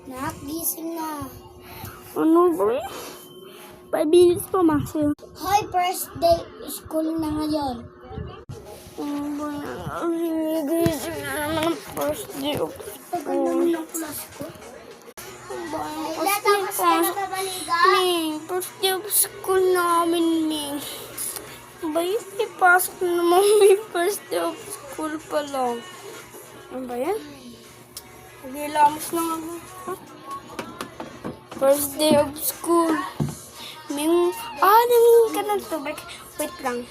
Nak, gising na. Ano ba? 5 minutes pa, Maxi. Hi, first day school na ngayon. Ano ba yan? Gising na naman ang first day of Tagal naman ng class ko. Ayla, tapos ka na babaliga? Ming, first day of school namin, Ming. Ba yun? Ipasok na naman may first day of school pa lang. Ano ba yan? Nagilamos na nga. First day of school. Ming, nangingin ka ng tubig. Wait lang.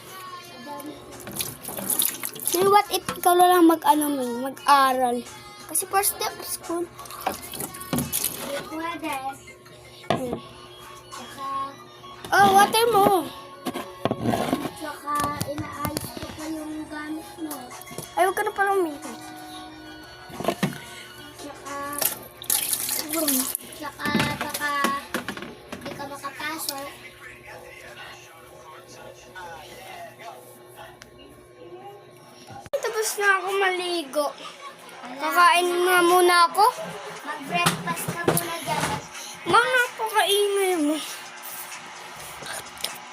Ming, what if ikaw na lang mag-aral? Kasi first day of school. Pwede. Hmm. Tsaka, Water mo. tsaka inaayos ko pa yung gamit mo. Ay, huwag ka na parang umihi. Tsaka, baka hindi ka makapasok. Tapos na ako maligo. Kakain na muna ako. Mag-breakfast ka muna dyan. Mga napakaingay mo.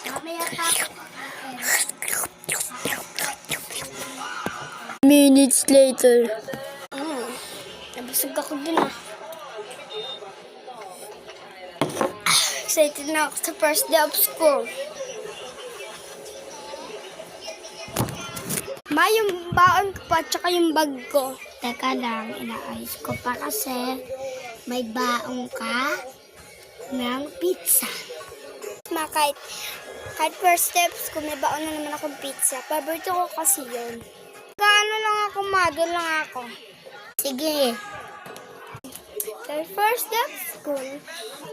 Mamaya pa ako kakain. Minutes later. Nabusog ako dun Excited na ako sa first day of school. Yung baon ko pa, tsaka yung bag ko. Teka lang, inaayos ko pa kasi may baong ka ng pizza. Kahit first day of school, may baon na naman akong pizza. Paborito ko kasi yun. Kaano lang ako, doon lang ako. Sige. Sa first day of school,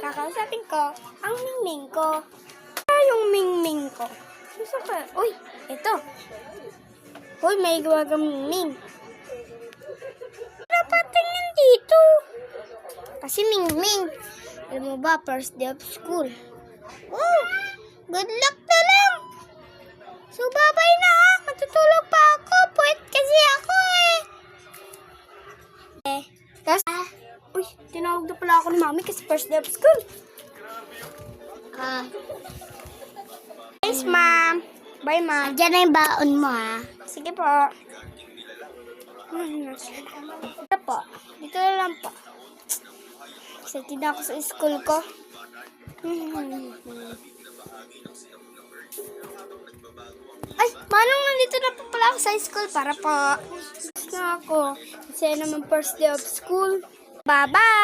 kakausapin ko ang mingming ko. Yung mingming ko. Gusto ko, uy, ito. Uy, may gawagang mingming. Dapat tingin dito. Kasi mingming. Alam mo ba, first day of school. Oh, good luck na lang. So, babay na ha. Matutulog pa ako. Puwet kasi ako Tapos, uy, tinawag na pala ako ni mami kasi first day of school. Thanks, ma'am. Bye, ma'am. Diyan na yung baon mo, ha? Sige po. Ito po. Dito na lang po. Excited na ako sa school ko. Ay, manong nandito na po pala ako sa school para po. Na ako. Kasi naman first day of school. Bye-bye!